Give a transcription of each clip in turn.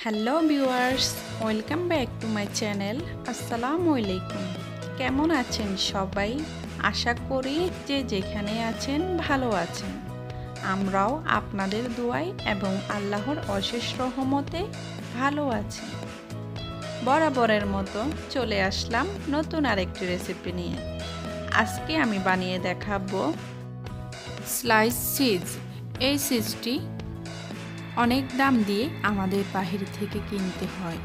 Hello viewers, welcome back to my channel. আসসালামু আলাইকুম। কেমন আছেন সবাই? আশা করি যে যেখানে আছেন ভালো আছেন। আমরাও আপনাদের দোয়ায় এবং আল্লাহর অশেষ রহমতে ভালো আছি। বরাবরের মতো চলে আসলাম নতুন আরেকটি রেসিপি নিয়ে। আজকে আমি বানিয়ে দেখাবো স্লাইস চিজ। এই চিজটি অনেক দাম দিয়ে আমাদের বাহির থেকে কিনতে হয়।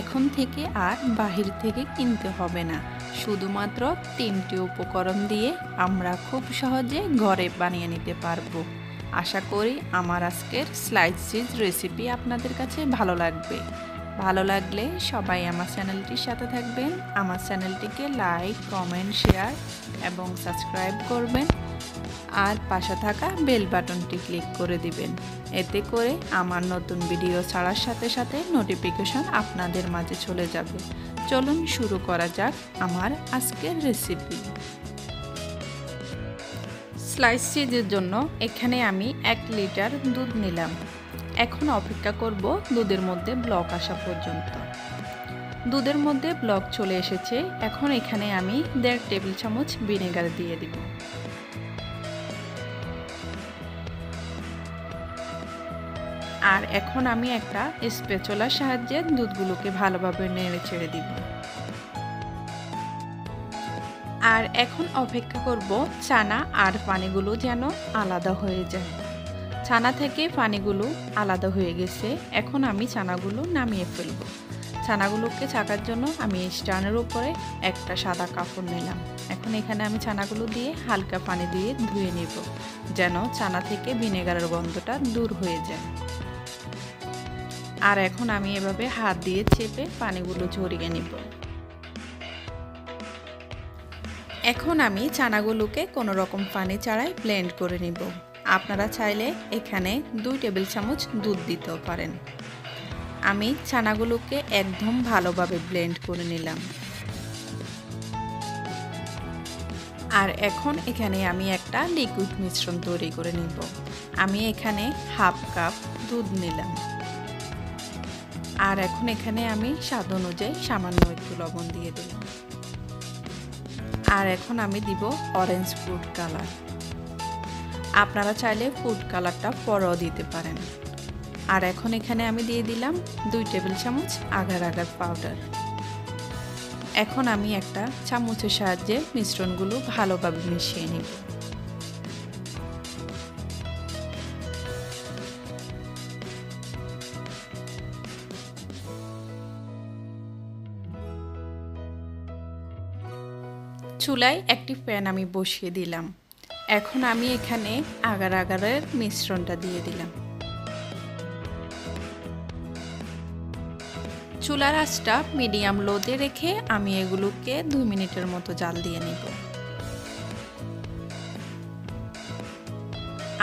এখন থেকে আর বাহির থেকে কিনতে হবে না। শুধুমাত্র 3টি উপকরণ দিয়ে আমরা খুব সহজে ঘরে বানিয়ে নিতে পারবো। আশা করি আমার আজকের স্লাইস চিজ রেসিপি আপনাদের কাছে ভালো লাগবে। ভালো লাগলে সবাই আমার চ্যানেলটির সাথে থাকবেন। আমার চ্যানেলটিকে লাইক, কমেন্ট, শেয়ার এবং সাবস্ক্রাইব করবেন। আর পাশে থাকা বেল বাটনটি ক্লিক করে দিবেন। এতে করে আমার নতুন ভিডিও ছাড়ার সাথে সাথে নোটিফিকেশন আপনাদের মাঝে চলে যাবে। চলুন শুরু করা যাক আমার আজকের রেসিপি। স্লাইস চিজের জন্য এখানে আমি 1 লিটার দুধ নিলাম। এখন অপেক্ষা করব দুধের মধ্যে ব্লক আসা পর্যন্ত। দুধের মধ্যে ব্লক চলে এসেছে। এখন এখানে আমি 1.5 টেবিল চামচ ভিনেগার দিয়ে দিব। আর এখন আমি একটা স্প্যাচুলার সাহায্যে দুধগুলোকে ভালোভাবে নেড়ে ছেড়ে দিব। আর এখন অপেক্ষা করব চানা আর পানিগুলো যেন আলাদা হয়ে যায়। ছানা থেকে পানিগুলো আলাদা হয়ে গেছে। এখন আমি ছানাগুলো নামিয়ে ফেলব। ছানাগুলোকে ছাকার জন্য আমি স্ট্যান্ডের উপরে একটা সাদা কাপড় নিলাম। এখন এখানে আমি ছানাগুলো দিয়ে হালকা পানি দিয়ে ধুয়ে নেব, যেন ছানা থেকে ভিনেগারের গন্ধটা দূর হয়ে যায়। আর এখন আমি এভাবে হাত দিয়ে চেপে পানিগুলো ঝরিয়ে নিব। এখন আমি চানাগুলোকে কোনো রকম পানি ছাড়াই ব্লেন্ড করে নিব। আপনারা চাইলে এখানে 2 টেবিল চামচ দুধ দিতেও পারেন। আমি চানাগুলোকে একদম ভালোভাবে ব্লেন্ড করে নিলাম। আর এখন এখানে আমি একটা লিকুইড মিশ্রণ তৈরি করে নিব। আমি এখানে হাফ কাপ দুধ নিলাম। আর এখন এখানে আমি স্বাদ অনুযায়ী সামান্য একটু লবণ দিয়ে দিলাম। আর এখন আমি দিব অরেঞ্জ ফুড কালার। আপনারা চাইলে ফুড কালারটা পরেও দিতে পারেন। আর এখন এখানে আমি দিয়ে দিলাম 2 টেবিল চামচ আগার আগার পাউডার। এখন আমি একটা চামচের সাহায্যে মিশ্রণগুলো ভালোভাবে মিশিয়ে নিব। চুলায় একটি প্যান আমি বসিয়ে দিলাম। এখন আমি এখানে আগার আগারের মিশ্রণটা দিয়ে দিলাম। চুলার আঁচটা মিডিয়াম লোতে রেখে আমি এগুলোকে 2 মিনিটের মতো জাল দিয়ে নিব।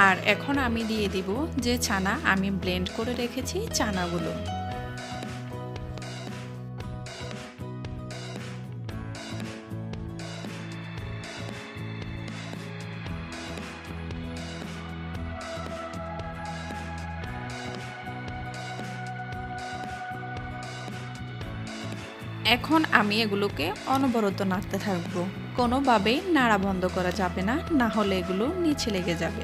আর এখন আমি দিয়ে দিব যে ছানা আমি ব্লেন্ড করে রেখেছি চানাগুলো। এখন আমি এগুলোকে অনবরত নাড়তে থাকবো। কোনোভাবেই নাড়া বন্ধ করা যাবে না, না হলে এগুলো নিচে লেগে যাবে।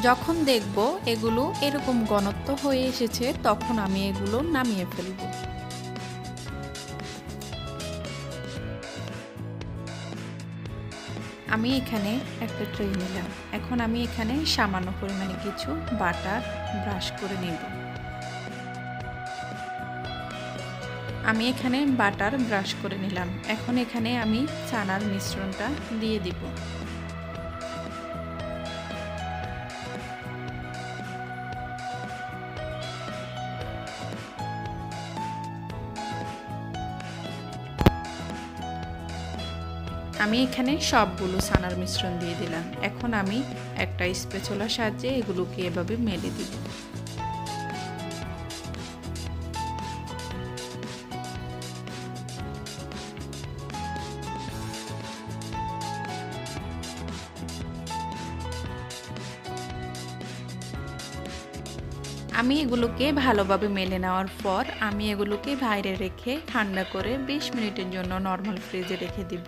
যখন দেখব এগুলো এরকম ঘনত্ব হয়ে এসেছে, তখন আমি এগুলো নামিয়ে ফেলবো। আমি এখানে একটা ট্রে নিলাম। এখন আমি এখানে সামান্য পরিমাণে কিছু বাটার ব্রাশ করে নেব। আমি এখানে বাটার ব্রাশ করে নিলাম। এখন এখানে আমি চানার মিশ্রণটা দিয়ে দিব। আমি এখানে সবগুলো ছানার মিশ্রণ দিয়ে দিলাম। এখন আমি একটা স্প্যাচুলার সাহায্যে এগুলোকে এভাবে মেলে দিব। আমি এগুলোকে ভালোভাবে মেলে নেওয়ার পর আমি এগুলোকে বাইরে রেখে ঠান্ডা করে 20 মিনিটের জন্য নর্মাল ফ্রিজে রেখে দিব।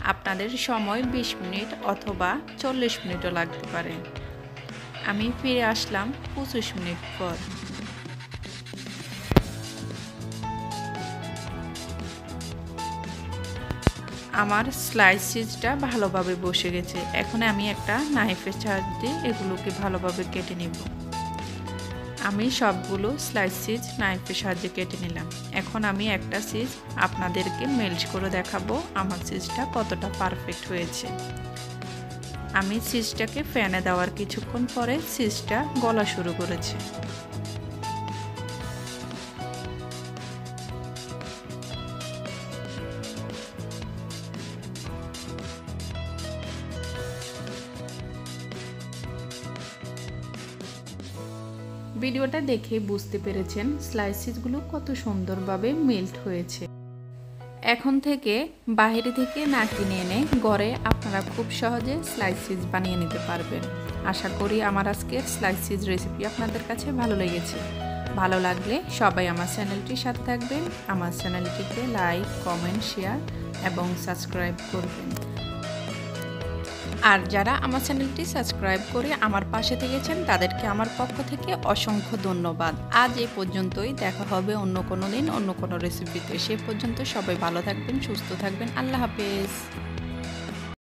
আপনাদের সময় 20 মিনিট অথবা 40 মিনিটও লাগতে পারে। আমি ফিরে আসলাম 25 মিনিট পর। আমার স্লাইস চিজটা ভালোভাবে বসে গেছে। এখন আমি একটা নাইফের সাহায্যে এগুলোকে ভালোভাবে কেটে নেব। আমি সবগুলো স্লাইস চিজ নাইফের সাহায্যে কেটে নিলাম। এখন আমি একটা চিজ আপনাদেরকে মেল্ট করে দেখাবো আমার চিজটা কতটা পারফেক্ট হয়েছে। আমি চিজটাকে ফ্যানে দেওয়ার কিছুক্ষণ পরে চিজটা গলা শুরু করেছে। ভিডিওটা দেখে বুঝতে পেরেছেন স্লাইস চিজগুলো কত সুন্দরভাবে মেল্ট হয়েছে। এখন থেকে বাইরে থেকে না কিনে এনে ঘরে আপনারা খুব সহজে স্লাইস চিজ বানিয়ে নিতে পারবেন। আশা করি আমার আজকের স্লাইস চিজ রেসিপি আপনাদের কাছে ভালো লেগেছে। ভালো লাগলে সবাই আমার চ্যানেলটির সাথে থাকবেন। আমার চ্যানেলটিকে লাইক, কমেন্ট, শেয়ার এবং সাবস্ক্রাইব করবেন। আর যারা আমার চ্যানেলটি সাবস্ক্রাইব করে আমার পাশে থেকেছেন তাদেরকে আমার পক্ষ থেকে অসংখ্য ধন্যবাদ। আজ এই পর্যন্তই, দেখা হবে অন্য কোনো দিন অন্য কোনো রেসিপিতে। সে পর্যন্ত সবাই ভালো থাকবেন, সুস্থ থাকবেন। আল্লাহ হাফেজ।